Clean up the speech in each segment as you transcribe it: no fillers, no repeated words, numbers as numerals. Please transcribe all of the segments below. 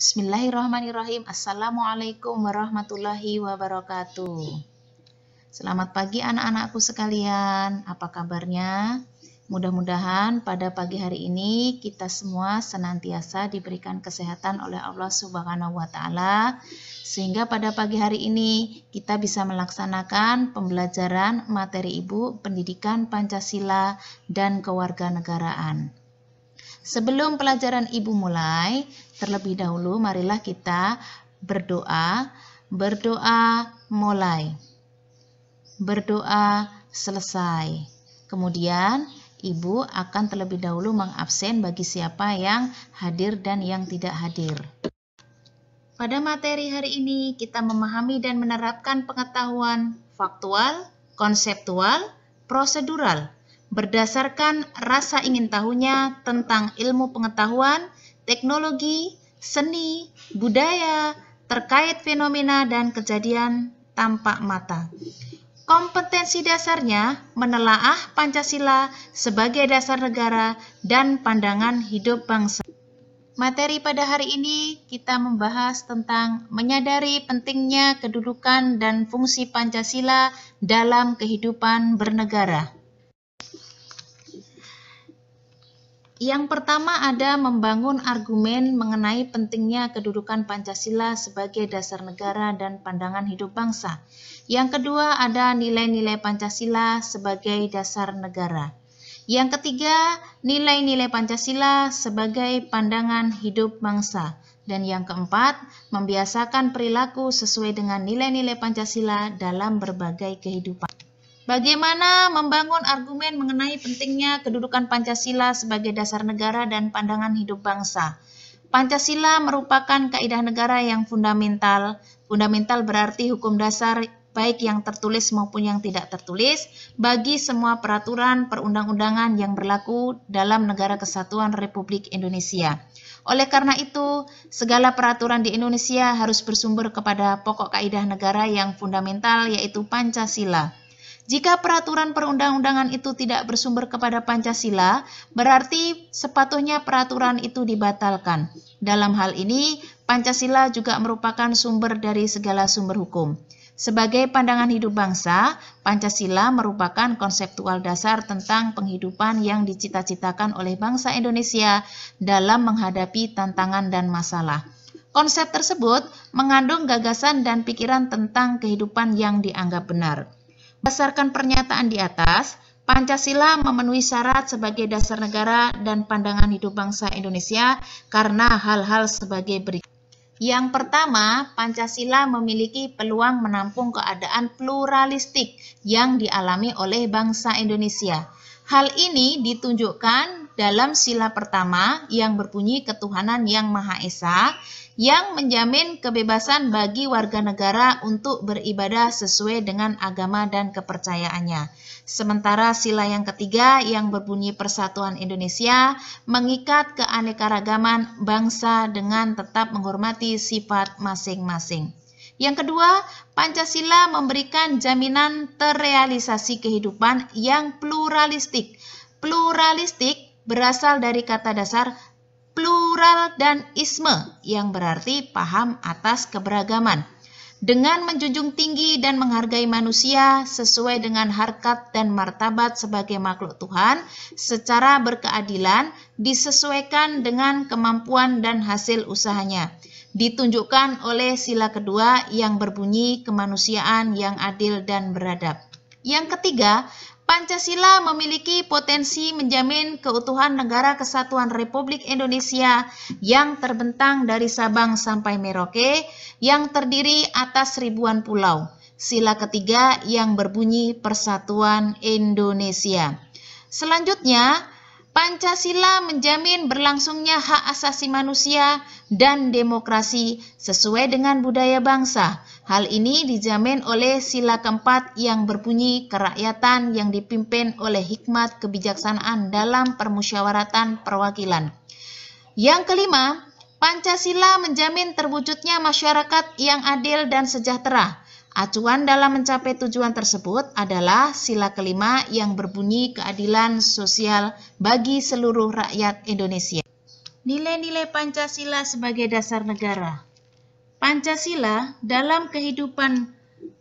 Bismillahirrahmanirrahim. Assalamualaikum warahmatullahi wabarakatuh. Selamat pagi anak-anakku sekalian. Apa kabarnya? Mudah-mudahan pada pagi hari ini kita semua senantiasa diberikan kesehatan oleh Allah Subhanahu wa Ta'ala, sehingga pada pagi hari ini kita bisa melaksanakan pembelajaran materi Ibu Pendidikan Pancasila dan Kewarganegaraan. Sebelum pelajaran Ibu mulai, terlebih dahulu marilah kita berdoa. Berdoa mulai. Berdoa selesai. Kemudian Ibu akan terlebih dahulu mengabsen bagi siapa yang hadir dan yang tidak hadir. Pada materi hari ini kita memahami dan menerapkan pengetahuan faktual, konseptual, prosedural berdasarkan rasa ingin tahunya tentang ilmu pengetahuan, teknologi, seni, budaya, terkait fenomena dan kejadian tampak mata. Kompetensi dasarnya menelaah Pancasila sebagai dasar negara dan pandangan hidup bangsa. Materi pada hari ini kita membahas tentang menyadari pentingnya kedudukan dan fungsi Pancasila dalam kehidupan bernegara. Yang pertama ada membangun argumen mengenai pentingnya kedudukan Pancasila sebagai dasar negara dan pandangan hidup bangsa. Yang kedua ada nilai-nilai Pancasila sebagai dasar negara. Yang ketiga, nilai-nilai Pancasila sebagai pandangan hidup bangsa. Dan yang keempat, membiasakan perilaku sesuai dengan nilai-nilai Pancasila dalam berbagai kehidupan. Bagaimana membangun argumen mengenai pentingnya kedudukan Pancasila sebagai dasar negara dan pandangan hidup bangsa? Pancasila merupakan kaidah negara yang fundamental. Fundamental berarti hukum dasar baik yang tertulis maupun yang tidak tertulis bagi semua peraturan perundang-undangan yang berlaku dalam Negara Kesatuan Republik Indonesia. Oleh karena itu, segala peraturan di Indonesia harus bersumber kepada pokok kaidah negara yang fundamental yaitu Pancasila. Jika peraturan perundang-undangan itu tidak bersumber kepada Pancasila, berarti sepatutnya peraturan itu dibatalkan. Dalam hal ini, Pancasila juga merupakan sumber dari segala sumber hukum. Sebagai pandangan hidup bangsa, Pancasila merupakan konseptual dasar tentang penghidupan yang dicita-citakan oleh bangsa Indonesia dalam menghadapi tantangan dan masalah. Konsep tersebut mengandung gagasan dan pikiran tentang kehidupan yang dianggap benar. Berdasarkan pernyataan di atas, Pancasila memenuhi syarat sebagai dasar negara dan pandangan hidup bangsa Indonesia karena hal-hal sebagai berikut. Yang pertama, Pancasila memiliki peluang menampung keadaan pluralistik yang dialami oleh bangsa Indonesia. Hal ini ditunjukkan dalam sila pertama yang berbunyi ketuhanan yang Maha Esa, yang menjamin kebebasan bagi warga negara untuk beribadah sesuai dengan agama dan kepercayaannya. Sementara sila yang ketiga yang berbunyi Persatuan Indonesia mengikat keanekaragaman bangsa dengan tetap menghormati sifat masing-masing. Yang kedua, Pancasila memberikan jaminan terrealisasi kehidupan yang pluralistik. Pluralistik berasal dari kata dasar plural dan isme yang berarti paham atas keberagaman. Dengan menjunjung tinggi dan menghargai manusia sesuai dengan harkat dan martabat sebagai makhluk Tuhan secara berkeadilan disesuaikan dengan kemampuan dan hasil usahanya. Ditunjukkan oleh sila kedua yang berbunyi kemanusiaan yang adil dan beradab. Yang ketiga, Pancasila memiliki potensi menjamin keutuhan Negara Kesatuan Republik Indonesia yang terbentang dari Sabang sampai Merauke yang terdiri atas ribuan pulau. Sila ketiga yang berbunyi Persatuan Indonesia. Selanjutnya, Pancasila menjamin berlangsungnya hak asasi manusia dan demokrasi sesuai dengan budaya bangsa. Hal ini dijamin oleh sila keempat yang berbunyi kerakyatan yang dipimpin oleh hikmat kebijaksanaan dalam permusyawaratan perwakilan. Yang kelima, Pancasila menjamin terwujudnya masyarakat yang adil dan sejahtera. Acuan dalam mencapai tujuan tersebut adalah sila kelima yang berbunyi keadilan sosial bagi seluruh rakyat Indonesia. Nilai-nilai Pancasila sebagai dasar negara. Pancasila dalam kehidupan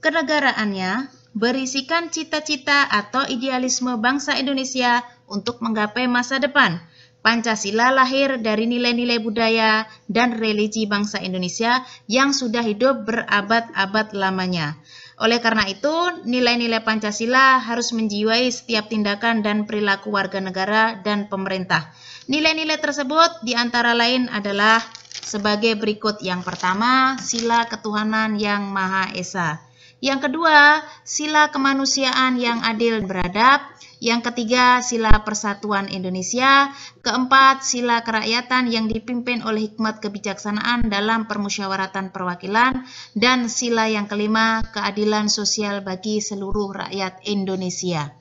kenegaraannya berisikan cita-cita atau idealisme bangsa Indonesia untuk menggapai masa depan. Pancasila lahir dari nilai-nilai budaya dan religi bangsa Indonesia yang sudah hidup berabad-abad lamanya. Oleh karena itu, nilai-nilai Pancasila harus menjiwai setiap tindakan dan perilaku warga negara dan pemerintah. Nilai-nilai tersebut diantara lain adalah sebagai berikut. Yang pertama, sila ketuhanan yang Maha Esa. Yang kedua, sila kemanusiaan yang adil dan beradab. Yang ketiga, sila persatuan Indonesia. Keempat, sila kerakyatan yang dipimpin oleh hikmat kebijaksanaan dalam permusyawaratan perwakilan. Dan sila yang kelima, keadilan sosial bagi seluruh rakyat Indonesia.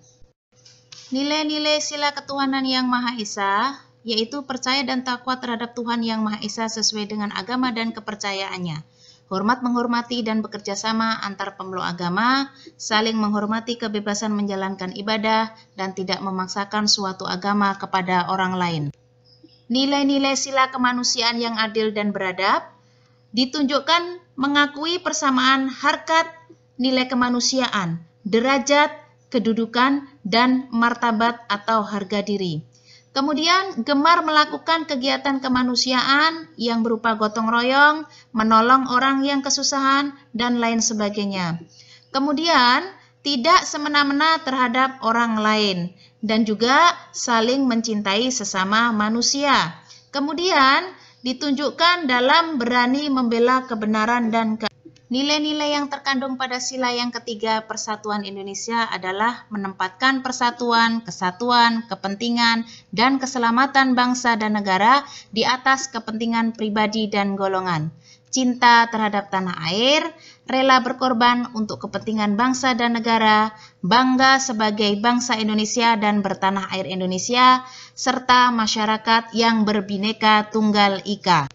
Nilai-nilai sila ketuhanan yang Maha Esa yaitu percaya dan takwa terhadap Tuhan Yang Maha Esa sesuai dengan agama dan kepercayaannya. Hormat menghormati dan bekerja sama antar pemeluk agama, saling menghormati kebebasan menjalankan ibadah, dan tidak memaksakan suatu agama kepada orang lain. Nilai-nilai sila kemanusiaan yang adil dan beradab ditunjukkan mengakui persamaan harkat, nilai kemanusiaan, derajat, kedudukan, dan martabat atau harga diri. Kemudian gemar melakukan kegiatan kemanusiaan yang berupa gotong royong, menolong orang yang kesusahan, dan lain sebagainya. Kemudian tidak semena-mena terhadap orang lain dan juga saling mencintai sesama manusia. Kemudian ditunjukkan dalam berani membela kebenaran dan nilai-nilai yang terkandung pada sila yang ketiga Persatuan Indonesia adalah menempatkan persatuan, kesatuan, kepentingan, dan keselamatan bangsa dan negara di atas kepentingan pribadi dan golongan. Cinta terhadap tanah air, rela berkorban untuk kepentingan bangsa dan negara, bangga sebagai bangsa Indonesia dan bertanah air Indonesia, serta masyarakat yang berbineka tunggal ika.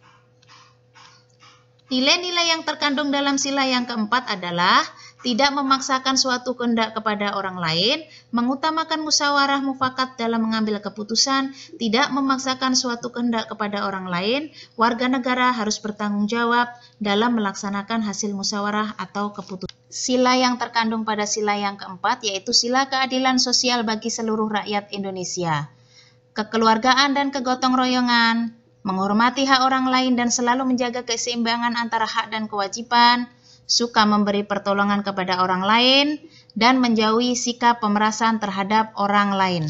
Nilai-nilai yang terkandung dalam sila yang keempat adalah tidak memaksakan suatu kehendak kepada orang lain, mengutamakan musyawarah mufakat dalam mengambil keputusan, tidak memaksakan suatu kehendak kepada orang lain, warga negara harus bertanggung jawab dalam melaksanakan hasil musyawarah atau keputusan. Sila yang terkandung pada sila yang keempat yaitu sila keadilan sosial bagi seluruh rakyat Indonesia, kekeluargaan dan kegotong royongan, menghormati hak orang lain dan selalu menjaga keseimbangan antara hak dan kewajiban, suka memberi pertolongan kepada orang lain, dan menjauhi sikap pemerasan terhadap orang lain.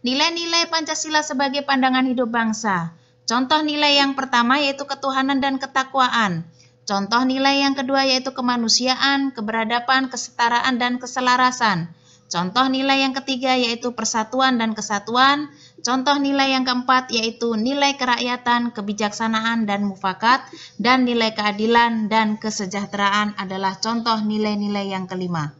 Nilai-nilai Pancasila sebagai pandangan hidup bangsa. Contoh nilai yang pertama yaitu ketuhanan dan ketakwaan. Contoh nilai yang kedua yaitu kemanusiaan, keberadaban, kesetaraan, dan keselarasan. Contoh nilai yang ketiga yaitu persatuan dan kesatuan. Contoh nilai yang keempat yaitu nilai kerakyatan, kebijaksanaan, dan mufakat. Dan nilai keadilan dan kesejahteraan adalah contoh nilai-nilai yang kelima.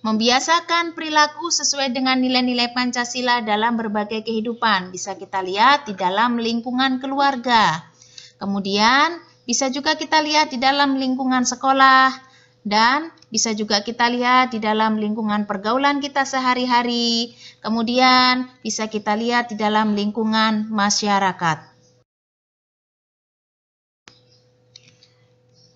Membiasakan perilaku sesuai dengan nilai-nilai Pancasila dalam berbagai kehidupan. Bisa kita lihat di dalam lingkungan keluarga. Kemudian bisa juga kita lihat di dalam lingkungan sekolah. Dan bisa juga kita lihat di dalam lingkungan pergaulan kita sehari-hari. Kemudian bisa kita lihat di dalam lingkungan masyarakat.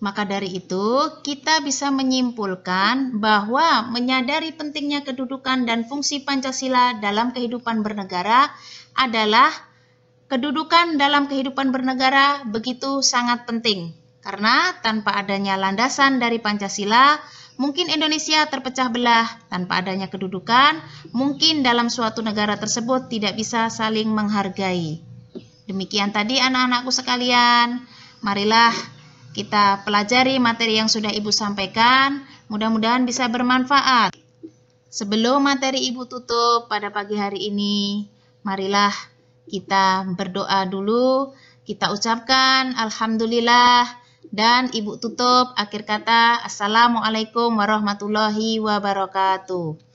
Maka dari itu, kita bisa menyimpulkan bahwa menyadari pentingnya kedudukan dan fungsi Pancasila dalam kehidupan bernegara adalah kedudukan dalam kehidupan bernegara begitu sangat penting. Karena tanpa adanya landasan dari Pancasila, mungkin Indonesia terpecah belah. Tanpa adanya kedudukan, mungkin dalam suatu negara tersebut tidak bisa saling menghargai. Demikian tadi anak-anakku sekalian. Marilah kita pelajari materi yang sudah Ibu sampaikan. Mudah-mudahan bisa bermanfaat. Sebelum materi Ibu tutup pada pagi hari ini, marilah kita berdoa dulu. Kita ucapkan Alhamdulillah. Dan Ibu tutup akhir kata, Assalamualaikum warahmatullahi wabarakatuh.